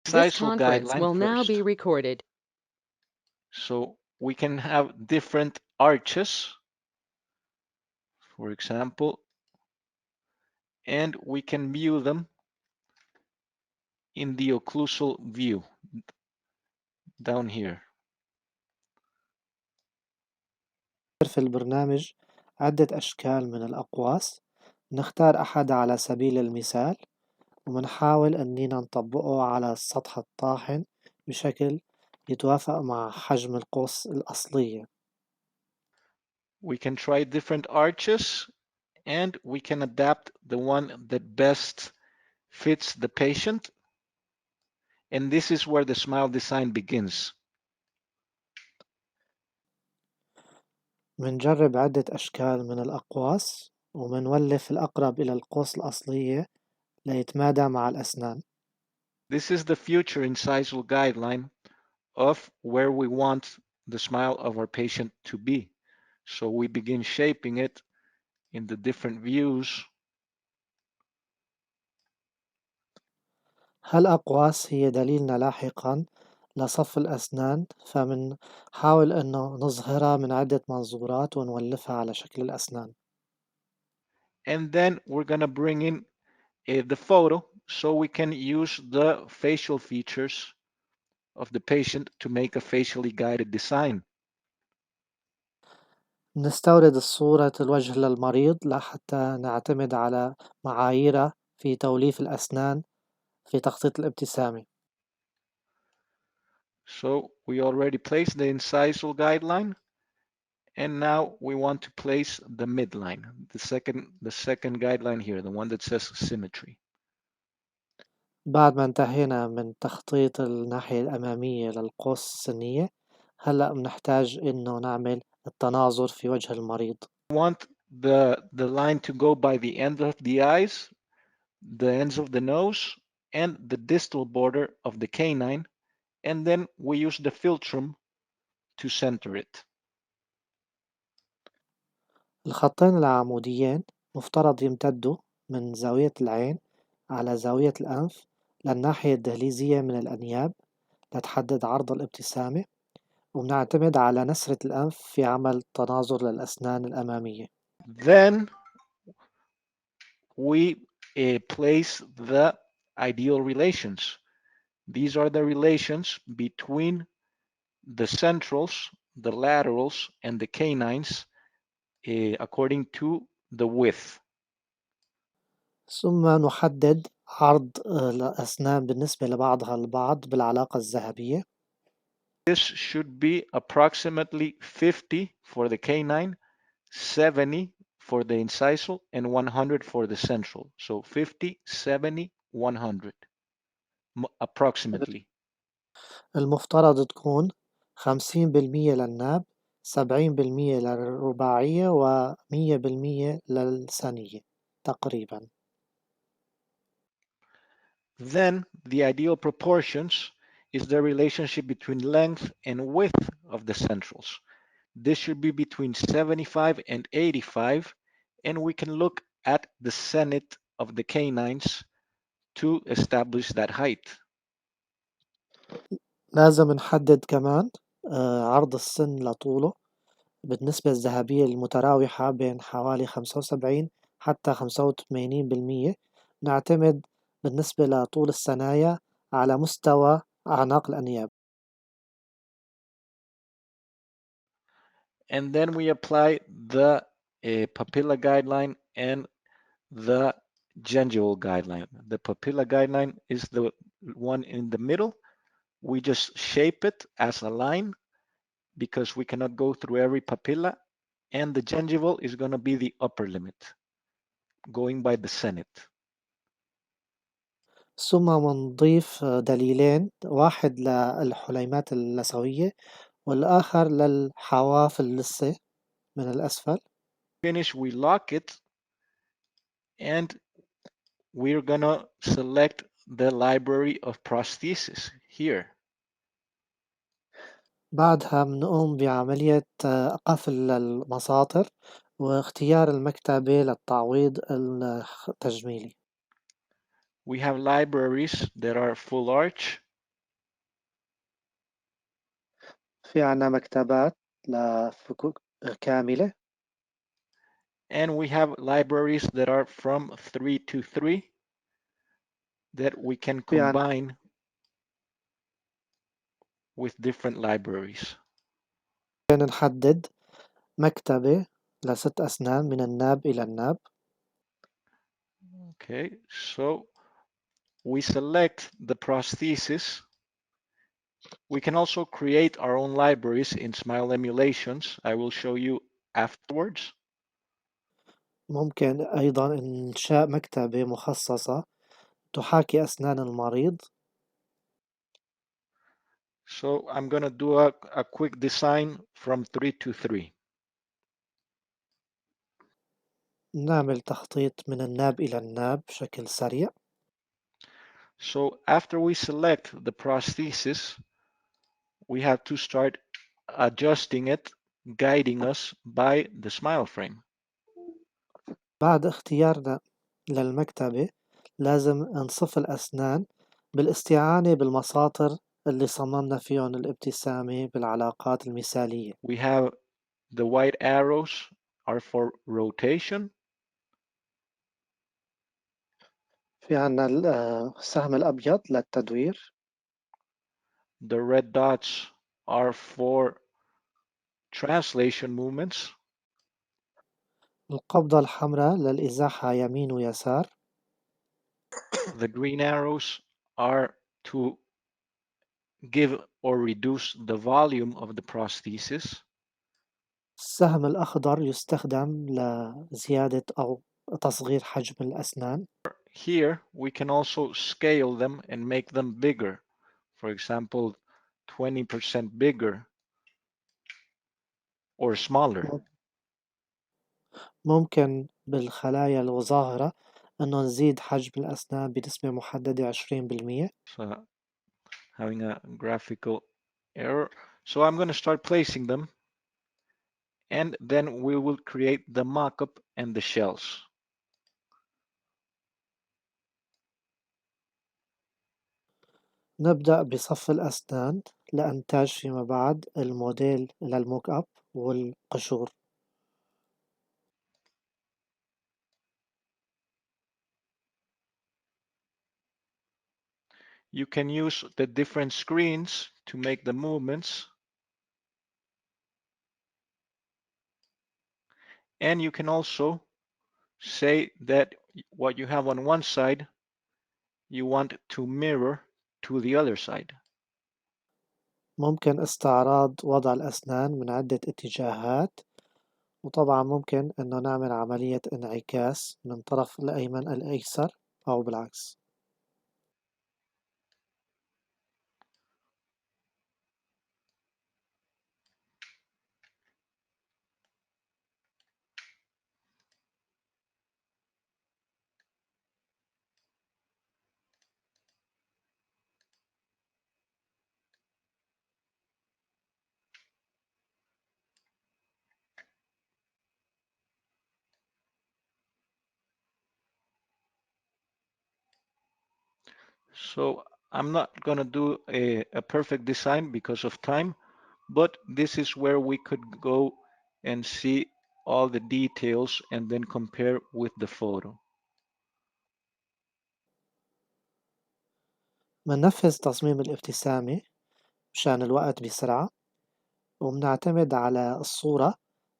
This incisal conference guideline will now first. be recorded. So we can have different arches, for example, and we can view them in the occlusal view down here. في البرنامج عدة أشكال من الأقواس، نختار أحد على سبيل المثال ومنحاول أننا نطبقه على السطح الطاحن بشكل يتوافق مع حجم القوس الأصلية. We can try different arches and we can adapt the one that best fits the patient. And this is where the smile design begins. منجرب عدة أشكال من الأقواس ومنولف الأقرب إلى القوس الأصلية ليتمادى مع الأسنان. This is the future incisal guideline of where we want the smile of our patient to be. So we begin shaping it in the different views. هالأقواس هي دليلنا لاحقا لصف الأسنان، فمنحاول أنه نظهرها من عدة منظورات ونولفها على شكل الأسنان. And then we're going to bring in the photo so we can use the facial features of the patient to make a facially guided design. نستورد صورة الوجه للمريض لحتى نعتمد على معاييره في توليف الأسنان في تخطيط الابتسامة. So we already placed the incisal guideline, and now we want to place the midline, the second guideline here, the one that says symmetry. بعد ما انتهينا من تخطيط الناحية الأمامية للقوس السنية، هلأ بنحتاج إنه نعمل التناظر في وجه المريض. We want the line to go by the end of the eyes, the ends of the nose, and the distal border of the canine, and then we use the philtrum to center it. الخطين العموديين مفترض يمتدوا من زاوية العين على زاوية الأنف للناحية الدهليزية من الأنياب لتحدد عرض الابتسامة، وبنعتمد على نسرة الأنف في عمل تناظر للأسنان الأمامية. Then we place the ideal relations. These are the relations between the centrals, the laterals, and the canines according to the width. ثم نحدد عرض الأسنان بالنسبة لبعضها البعض بالعلاقة الذهبية. This should be approximately 50 for the canine, 70 for the incisal, and 100 for the central. So 50, 70, 100 approximately. المفترض تكون 50% للناب، 70% للرباعية، و100% للثانية تقريبا. Then the ideal proportions is the relationship between length and width of the centrals. This should be between 75 and 85, and we can look at the zenith of the canines to establish that height. لازم نحدد كمان عرض السن لطوله بالنسبة الذهبية المتراوحة بين حوالي 75 حتى 85%. نعتمد بالنسبة لطول الثنايا على مستوى أعناق الأنياب. And then we apply the papilla guideline and the gingival guideline. The papilla guideline is the one in the middle. We just shape it as a line because we cannot go through every papilla, and the gingival is going to be the upper limit, going by the zenith. ثم منضيف دليلين، واحد للحليمات اللثوية والآخر للحواف اللثة من الأسفل. Finish, we lock it, and we're gonna select the library of prosthesis here. بعدها بنقوم بعملية قفل المساطر واختيار المكتبة للتعويض التجميلي. We have libraries that are full arch, في عنا مكتبات لفكوك كاملة. And we have libraries that are from 3 to 3 that we can في عنا combine with different libraries. ممكن نحدد مكتبة ل6 أسنان من الناب إلى الناب. Okay, so we select the prosthesis. We can also create our own libraries in Smile emulations. I will show you afterwards. ممكن أيضا إنشاء مكتبة مخصصة تحاكي أسنان المريض. So I'm going to do a quick design from 3 to 3. نعمل تخطيط من الناب إلى الناب بشكل سريع. So after we select the prosthesis, we have to start adjusting it, guiding us by the smile frame. بعد اختيارنا للمكتبة لازم نصف الأسنان بالاستعانة بالمساطر اللي صممنا فيهم الابتسامة بالعلاقات المثالية. We have the white arrows are for rotation. في عنا السهم الأبيض للتدوير. The red dots are for translation movements. القبضة الحمراء للإزاحة يمين ويسار. The green arrows are to give or reduce the volume of the prosthesis. السهم الأخضر يستخدم لزيادة أو تصغير حجم الأسنان. Here we can also scale them and make them bigger. For example, 20% bigger or smaller. ممكن بالخلايا الظاهرة أنه نزيد حجم الأسنان بنسبة محددة 20%. So having a graphical error. So I'm going to start placing them, and then we will create the mock-up and the shells. نبدأ بصف الأسنان لإنتاج فيما بعد الموديل للموك أب والقشور. You can use the different screens to make the movements. And you can also say that what you have on one side, you want to mirror to the other side. ممكن استعراض وضع الأسنان من عدة اتجاهات، وطبعا ممكن إنه نعمل عملية انعكاس من طرف الأيمن الأيسر أو بالعكس. So I'm not going to do a perfect design because of time, but this is where we could go and see all the details and then compare with the photo. مننفذ تصميم الابتسامة مشان الوقت بسرعة، ومنعتمد على الصورة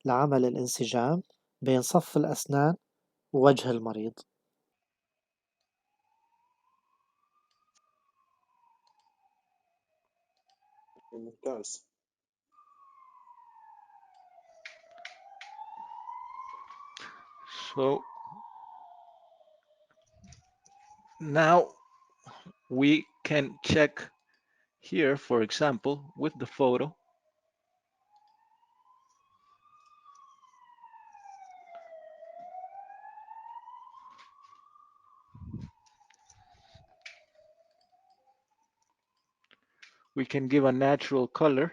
لعمل الانسجام بين صف الأسنان ووجه المريض. ممتاز. So now we can check here, for example, with the photo. We can give a natural color.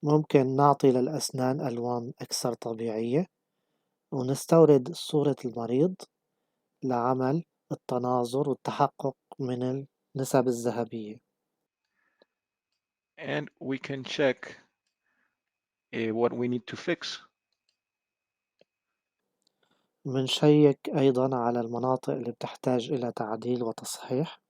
ممكن نعطي للأسنان ألوان أكثر طبيعية، ونستورد صورة المريض لعمل التناظر والتحقق من النسب الذهبية. and we can check what we need to fix. منشيك أيضا على المناطق اللي بتحتاج إلى تعديل وتصحيح.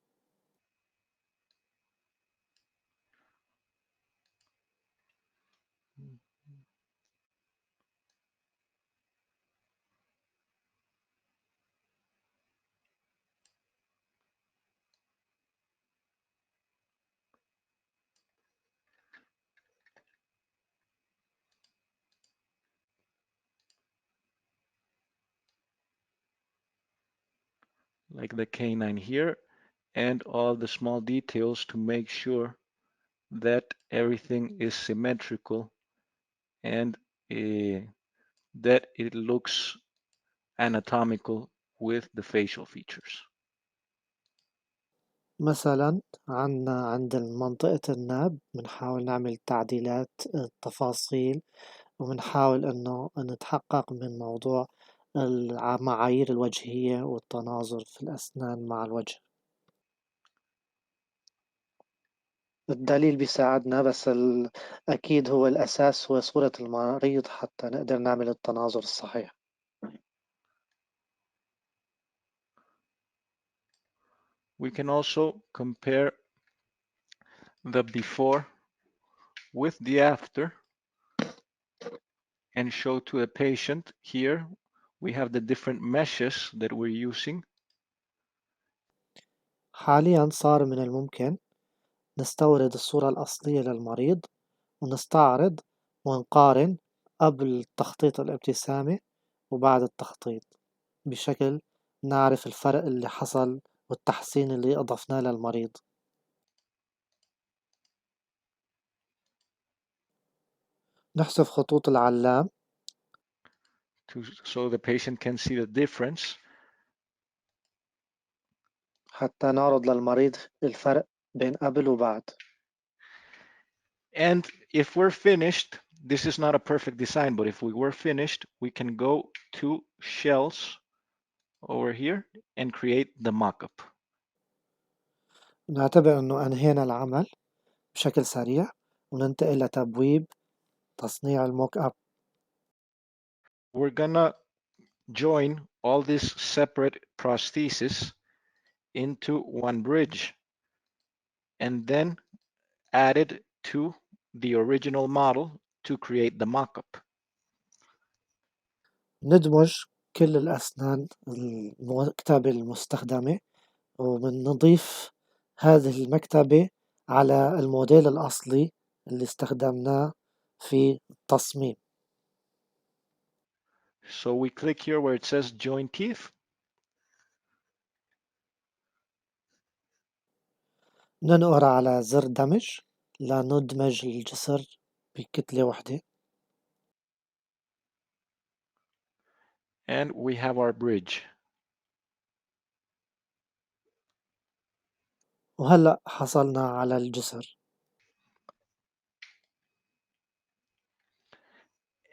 Like the canine here, and all the small details to make sure that everything is symmetrical and that it looks anatomical with the facial features. مثلا عند منطقة الناب بنحاول نعمل تعديلات التفاصيل، وبنحاول إنه نتحقق من موضوع المعايير الوجهية والتناظر في الأسنان مع الوجه. الدليل بيساعدنا، بس أكيد هو الأساس هو صورة المريض حتى نقدر نعمل التناظر الصحيح. We can also compare the before with the after and show to a patient. Here we have the different meshes that we're using. حاليا صار من الممكن نستورد الصورة الأصلية للمريض ونستعرض ونقارن قبل تخطيط الابتسامة وبعد التخطيط، بشكل نعرف الفرق اللي حصل والتحسين اللي أضفناه للمريض. نحذف خطوط العلام So the patient can see the difference. حتى نعرض للمريض الفرق بين قبل وبعد. And if we're finished, this is not a perfect design, but if we were finished, we can go to shells over here and create the mock-up. نعتبر أنه أنهينا العمل بشكل سريع وننتقل لتبويب تصنيع الموك أب. We're gonna join all these separate prostheses into one bridge and then add it to the original model to create the mock-up. ندمج كل الأسنان المكتبة المستخدمة وبنضيف هذه المكتبة على الموديل الأصلي اللي استخدمناه في التصميم. So we click here where it says join teeth. ننقر على زر دمج لندمج الجسر بكتلة واحدة. And we have our bridge. وهلأ حصلنا على الجسر.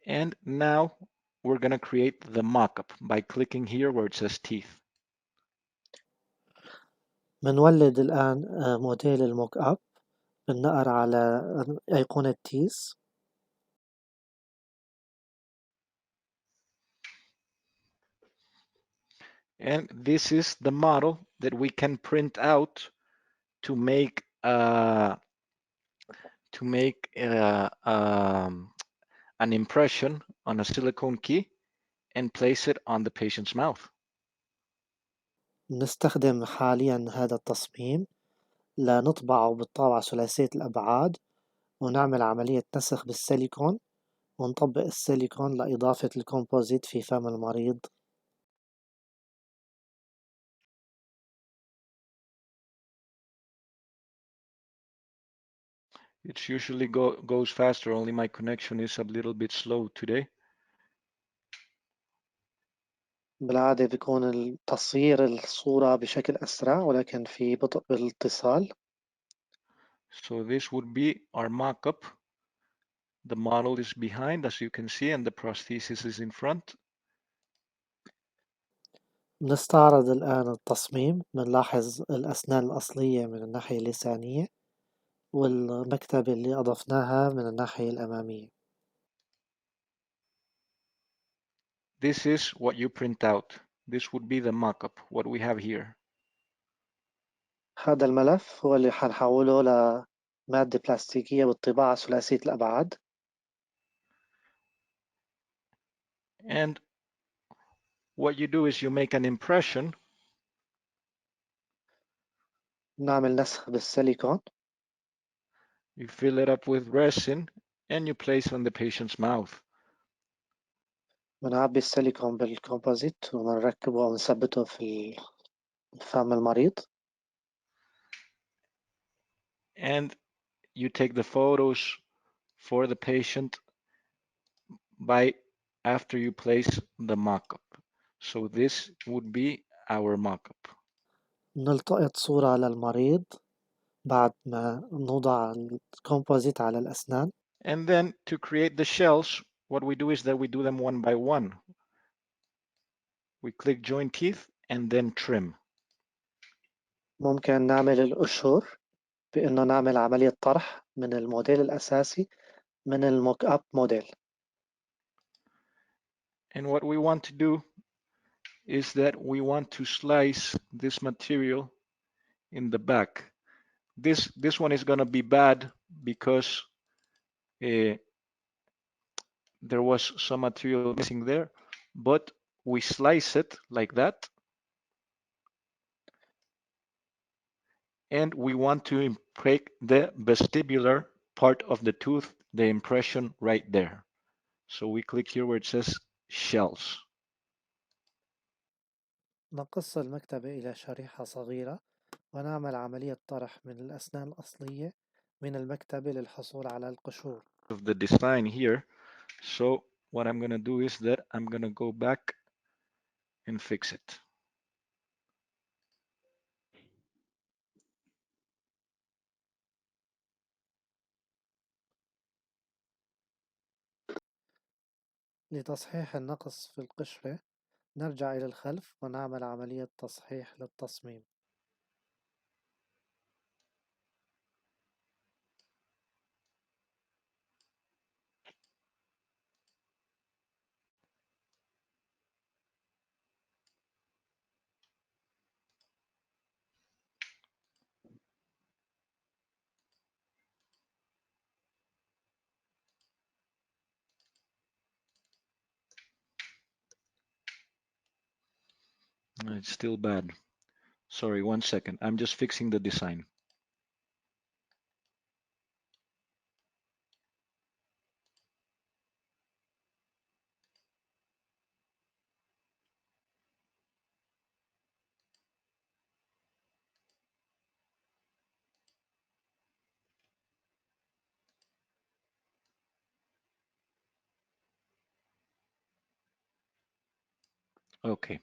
And now we're going to create the mockup by clicking here where it says teeth. منولد الآن موديل الموك أب، بنقر على أيقونة تيس. And this is the model that we can print out to make an impression on a silicone key and place it on the patient's mouth. نستخدم حاليا هذا التصميم لنطبعه بالطابعة ثلاثية الأبعاد ونعمل عملية نسخ بالسيليكون ونطبق السيليكون لإضافة الكومبوزيت في فم المريض. It usually goes faster, only my connection is a little bit slow today. بالعادة بيكون تصوير الصورة بشكل أسرع، ولكن في بطء بالاتصال. So this would be our mock-up. The model is behind, as you can see, and the prosthesis is in front. نستعرض الآن التصميم، بنلاحظ الأسنان الأصلية من الناحية اللسانية. والمكتبة اللي أضفناها من الناحية الأمامية. This is what you print out. This would be the mock-up, what we have here. هذا الملف هو اللي حنحوله لمادة بلاستيكية بالطباعة ثلاثية الأبعاد. And what you do is you make an impression. نعمل نسخ بالسيليكون. You fill it up with resin and you place on the patient's mouth. بنعبي السيليكون بالكومبوزيت ونركبه ونثبته في فم المريض. And you take the photos for the patient after you place the mock-up. So this would be our mock-up. نلتقط صورة للمريض بعد ما نوضع الكومبوزيت على الأسنان. And then to create the shells, what we do is that we do them one by one. We click join teeth and then trim. ممكن نعمل القشور بإنه نعمل عملية طرح من الموديل الأساسي من الموك أب موديل. And what we want to do is that we want to slice this material in the back. This one is going to be bad because there was some material missing there, but we slice it like that. And we want to break the vestibular part of the tooth, the impression right there. So we click here where it says shells. نقص المكتبة إلى شريحة صغيرة ونعمل عملية طرح من الأسنان الأصلية من المكتبة للحصول على القشور. Of the design here. So what I'm going to do is that I'm going to go back and fix it. لتصحيح النقص في القشرة نرجع إلى الخلف ونعمل عملية تصحيح للتصميم. It's still bad. Sorry, 1 second. I'm just fixing the design. Okay.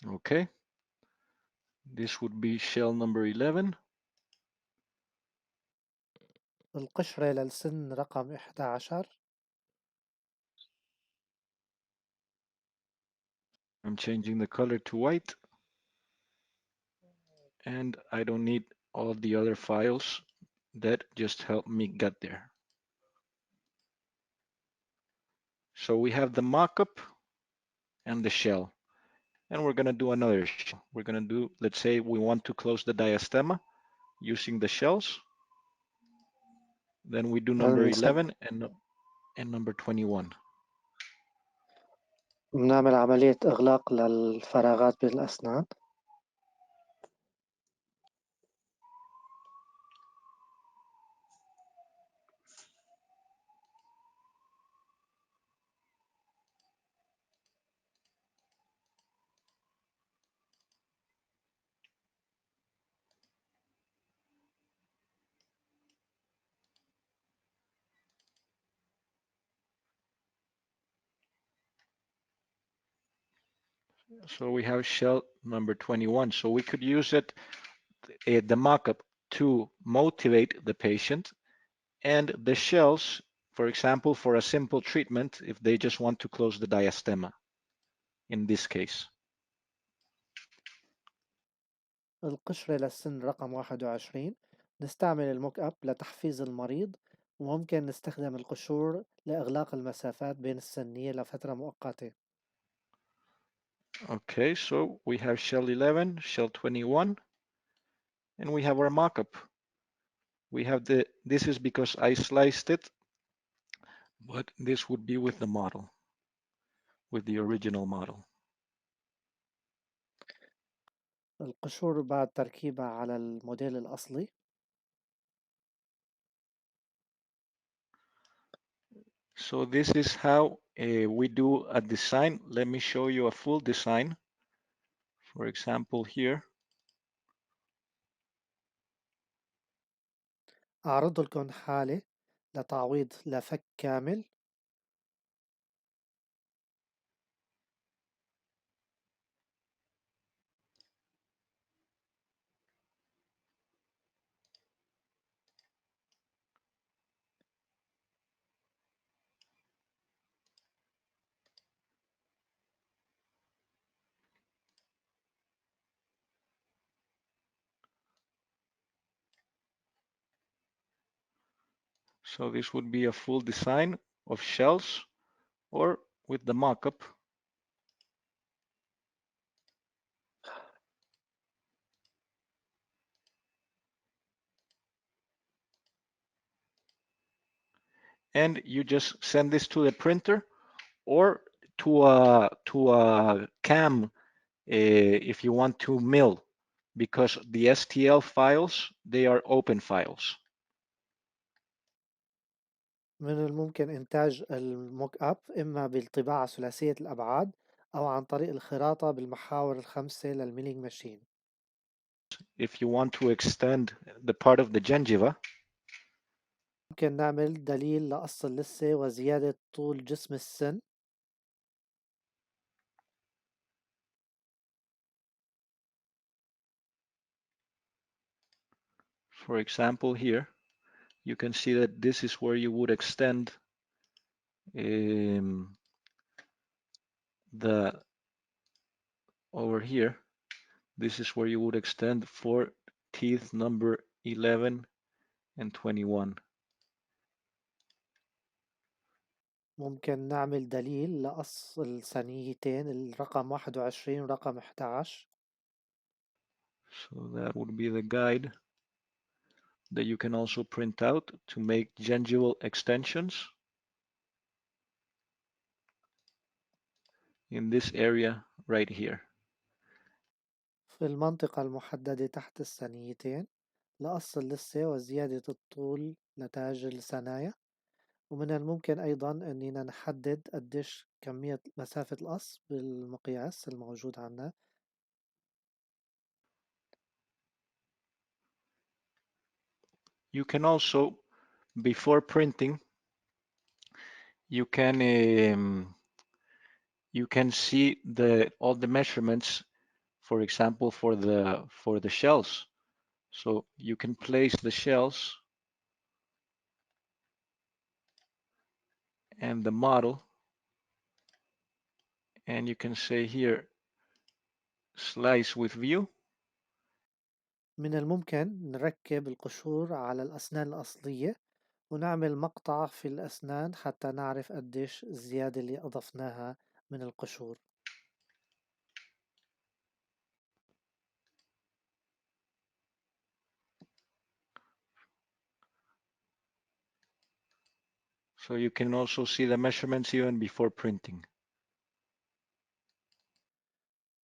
Okay. This would be shell number 11. القشرة للسن رقم 11. I'm changing the color to white. And I don't need all the other files that just help me get there. So we have the mockup and the shell. And we're going to do another shell. We're going to do, let's say we want to close the diastema using the shells. Then we do number 11 and number 21. بنعمل عملية إغلاق للفراغات بين الأسنان. So we have shell number 21. So we could use it, the mock-up, to motivate the patient, and the shells, for example, for a simple treatment, if they just want to close the diastema, in this case. القشرة للسن رقم 21 نستعمل الموك أب لتحفيز المريض، وممكن نستخدم القشور لإغلاق المسافات بين السنية لفترة مؤقتة. Okay, so we have shell 11, shell 21, and we have our mock-up. We have this is because I sliced it, but this would be with the model, with the original model. القشور بعد تركيبها على الموديل الأصلي. So this is how we do a design. Let me show you a full design. For example, here. أعرض لكم حالة لتعويض لفك كامل. So this would be a full design of shells, or with the mock-up. And you just send this to the printer, or to a cam if you want to mill, because the STL files, they are open files. من الممكن إنتاج الموك أب إما بالطباعة ثلاثية الأبعاد أو عن طريق الخراطة بالمحاور الخمسة للميلينج ماشين. If you want to extend the part of the gingiva, ممكن نعمل دليل لقص اللثة وزيادة طول جسم السن. for example, here, you can see that this is where you would extend the over here. This is where you would extend for teeth number 11 and 21. ممكن نعمل دليل لقص الثنيتين الرقم 21 ورقم 11. So that would be the guide that you can also print out to make gingival extensions in this area right here. في المنطقة المحددة تحت الثنيتين لقص اللثة وزيادة الطول لتاج الثنايا. ومن الممكن أيضا أننا نحدد قديش كمية مسافة القص بالمقياس الموجود عنا. You can also, before printing, you can see all the measurements, for example, for the shells. So you can place the shells and the model, and you can say here, slice with view. من الممكن نركب القشور على الأسنان الأصلية ونعمل مقطع في الأسنان حتى نعرف قديش الزيادة اللي أضفناها من القشور. So you can also see the measurements even before printing.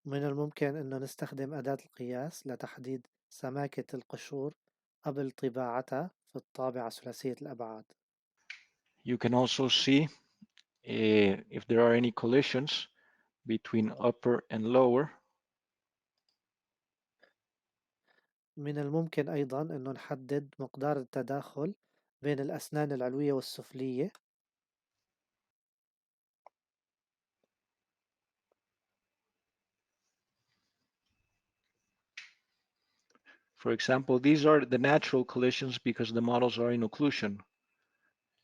من الممكن أنه نستخدم أداة القياس لتحديد سماكة القشور قبل طباعتها في الطابعة ثلاثية الأبعاد. You can also see if there are any collisions between upper and lower. من الممكن أيضا أنه نحدد مقدار التداخل بين الأسنان العلوية والسفلية. For example, these are the natural collisions because the models are in occlusion.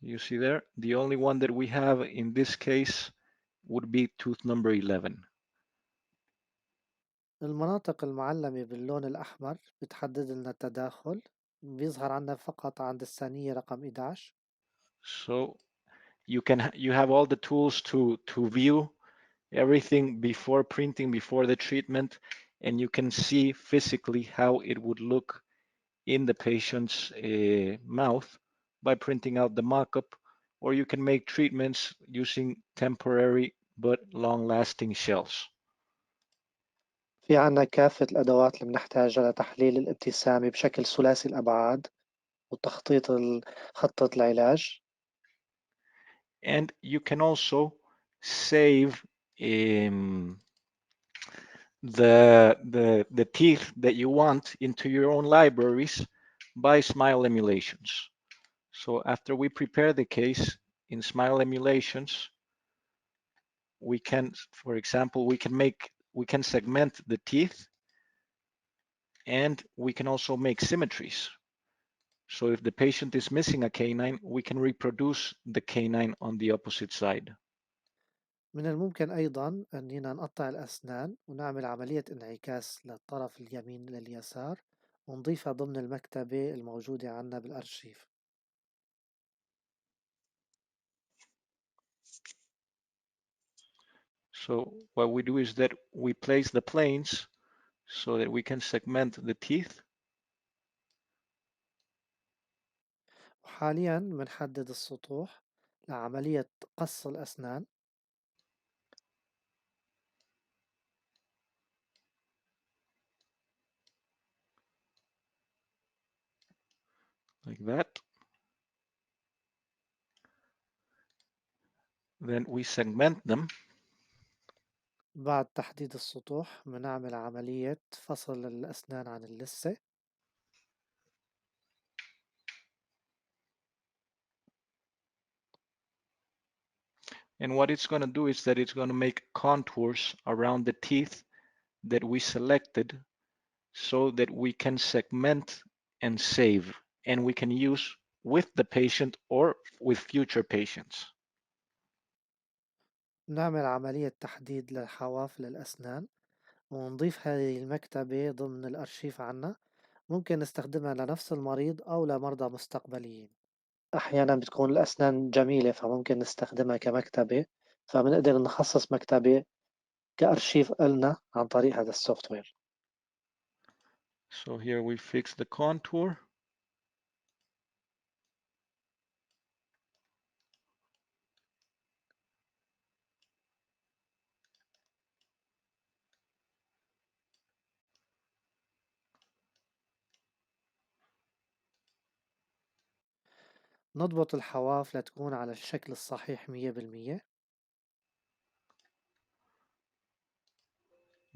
You see there, the only one that we have in this case would be tooth number 11. المناطق المعلمة باللون الأحمر بتحدد لنا التداخل، بيظهر عنا فقط عند الثانية رقم 11. So you have all the tools to view everything before printing, before the treatment, and you can see physically how it would look in the patient's mouth by printing out the mock-up, or you can make treatments using temporary but long-lasting shells. في عنا كافة الأدوات اللي بنحتاجها لتحليل الابتسامة بشكل ثلاثي الأبعاد وتخطيط خطة العلاج. And you can also save the teeth that you want into your own libraries by smile emulations. So after we prepare the case in smile emulations, we can, for example, we can segment the teeth, and we can also make symmetries. So if the patient is missing a canine, we can reproduce the canine on the opposite side. من الممكن أيضا أننا نقطع الأسنان ونعمل عملية انعكاس للطرف اليمين لليسار ونضيفها ضمن المكتبة الموجودة عنا بالأرشيف. So what we do is that we place the planes so that we can segment the teeth. وحاليا بنحدد السطوح لعملية قص الأسنان. Like that. Then we segment them. بعد تحديد السطوح بنعمل عملية فصل الأسنان عن اللثة. And what it's going to do is that it's going to make contours around the teeth that we selected so that we can segment and save, and we can use with the patient or with future patients. نعمل عملية تحديد للحواف للأسنان ونضيف هذه المكتبة ضمن الأرشيف عنا. ممكن نستخدمها لنفس المريض أو لمرضى مستقبليين. أحيانا بتكون الأسنان جميلة فممكن نستخدمها كمكتبة، فبنقدر نخصص مكتبة كأرشيف إلنا عن طريق هذا السوفت وير. So here we fix the contour. نضبط الحواف لتكون على الشكل الصحيح 100%.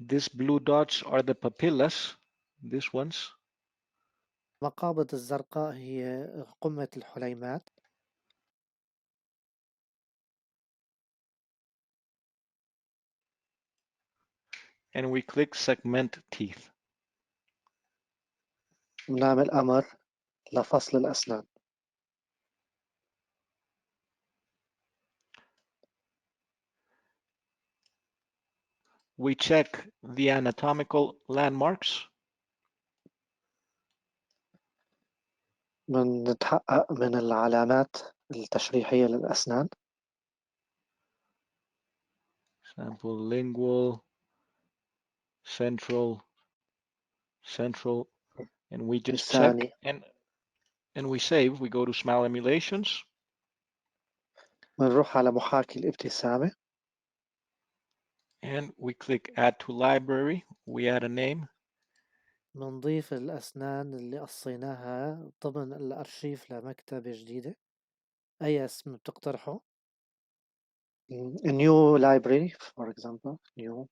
These blue dots are the papillas, these ones. مقابض الزرقاء هي قمة الحليمات. And we click segment teeth. بنعمل أمر لفصل الأسنان. We check the anatomical landmarks. بنتحقق من العلامات التشريحية للأسنان. Example, lingual, central, and we just check لساني. and we save. We go to smile emulations. بنروح على محاكي الابتسامة. And we click add to library. We add a name. بنضيف الأسنان اللي قصيناها ضمن الأرشيف لمكتبة جديدة. أي اسم بتقترحه؟ A new library, for example. New.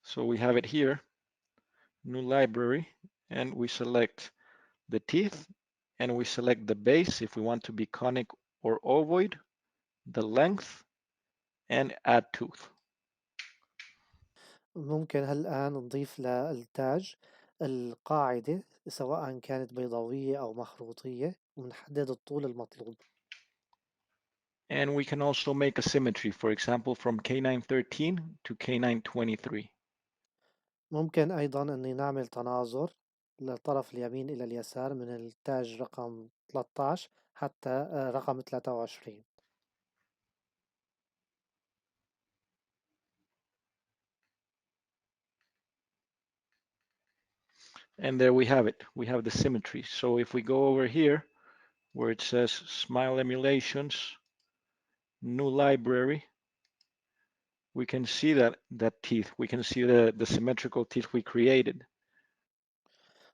So we have it here, new library, and we select the teeth, and we select the base if we want to be conic or ovoid, the length, and add tooth. ممكن الآن نضيف للتاج القاعدة سواء كانت بيضاوية أو مخروطية ونحدد الطول المطلوب. And we can also make a symmetry, for example, from K913 to K923. ممكن أيضا أني نعمل تناظر للطرف اليمين إلى اليسار من التاج رقم 13 حتى رقم 23. And there we have it. We have the symmetry. So if we go over here where it says Smile Emulations, New Library, we can see that teeth. We can see the symmetrical teeth we created.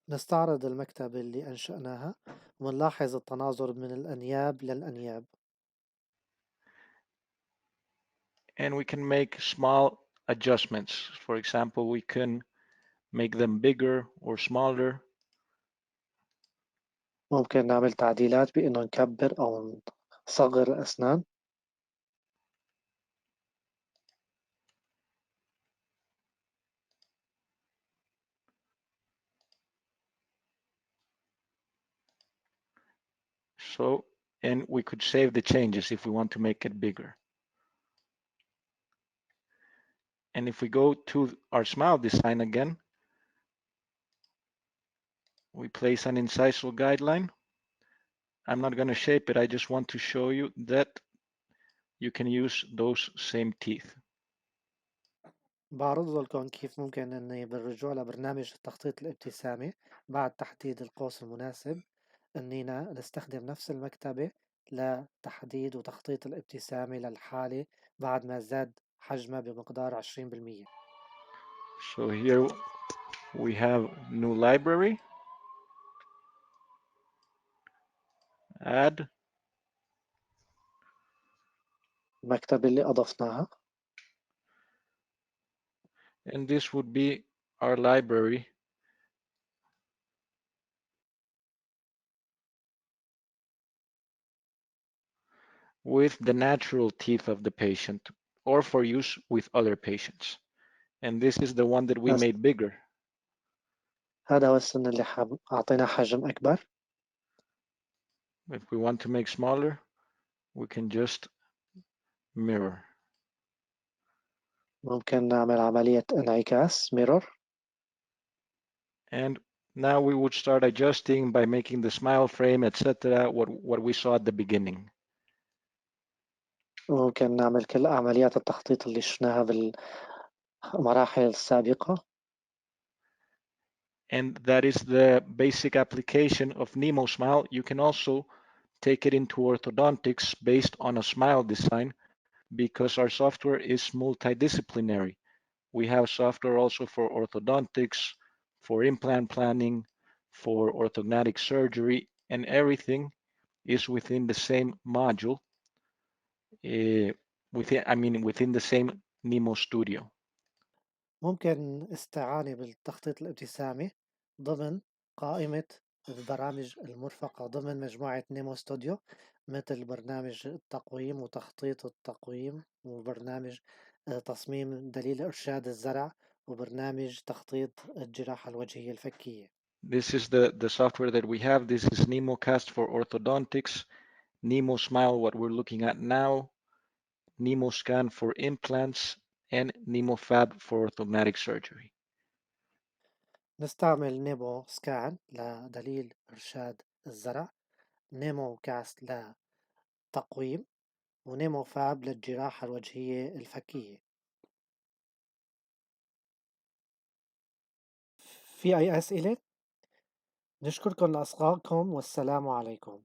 نستعرض المكتبة اللي أنشأناها ونلاحظ التناظر من الأنياب للأنياب. And we can make small adjustments. For example, we can make them bigger or smaller. ممكن نعمل تعديلات بأنه نكبر أو نصغر الأسنان. So, and we could save the changes if we want to make it bigger. And if we go to our smile design again, we place an incisal guideline. I'm not going to shape it. I just want to show you that you can use those same teeth. بعرض لكم كيف ممكن أني بالرجوع لبرنامج التخطيط الابتسامي بعد تحديد القوس المناسب أننا نستخدم نفس المكتبة لتحديد وتخطيط الابتسامة للحالة بعد ما زاد حجمها بمقدار 20%. So here we have new library, add, المكتبة اللي أضفناها and this would be our library. With the natural teeth of the patient or for use with other patients. And this is the one that we بس made bigger. هذا هو السن اللي أعطينا حجم أكبر. If we want to make smaller, we can just mirror. ممكن نعمل عملية انعكاس mirror. And now we would start adjusting by making the smile frame, etc. What we saw at the beginning. ممكن نعمل كل عمليات التخطيط اللي شفناها بالمراحل السابقة. And that is the basic application of Nemo Smile. You can also take it into orthodontics based on a smile design because our software is multidisciplinary. We have software also for orthodontics, for implant planning, for orthodontic surgery, and everything is within the same module, within the same Nemo Studio. ممكن استعانة بالتخطيط الابتسامي ضمن قائمة البرامج المرفقة ضمن مجموعة نيمو ستوديو مثل برنامج التقويم وتخطيط التقويم وبرنامج تصميم دليل إرشاد الزرع وبرنامج تخطيط الجراحة الوجهية الفكية. This is the software that we have. This is NemoCast for orthodontics, Nemo Smile, what we're looking at now, Nemo Scan for implants, and Nemo Fab for orthodontic surgery. نستعمل نيمو سكان لدليل إرشاد الزرع، نيمو كاست لتقويم، ونيمو فاب للجراحة الوجهية الفكية. في أي أسئلة؟ نشكركم لإصغائكم والسلام عليكم.